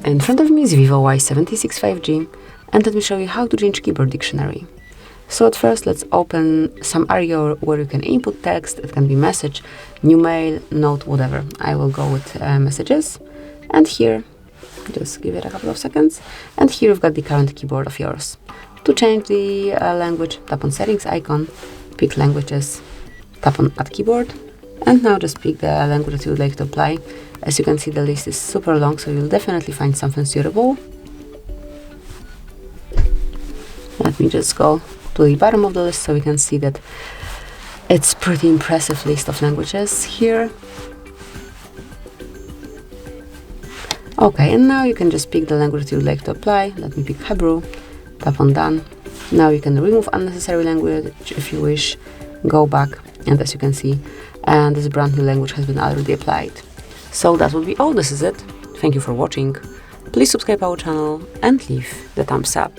In front of me is Vivo Y76 5G, and let me show you how to change keyboard dictionary. So at first, let's open some area where you can input text. It can be message, new mail, note, whatever. I will go with messages, and here, just give it a couple of seconds, and here you've got the current keyboard of yours. To change the language, tap on settings icon, pick languages, tap on add keyboard, and now just pick the language that you would like to apply. As you can see, the list is super long, so you'll definitely find something suitable. Let me just go to the bottom of the list so we can see that it's pretty impressive list of languages here. Okay, and now you can just pick the language you would like to apply. Let me pick Hebrew, tap on done. Now you can remove unnecessary language if you wish, go back, and as you can see, and this brand new language has been already applied. So that would be all. This is it. Thank you for watching. Please subscribe our channel and leave the thumbs up.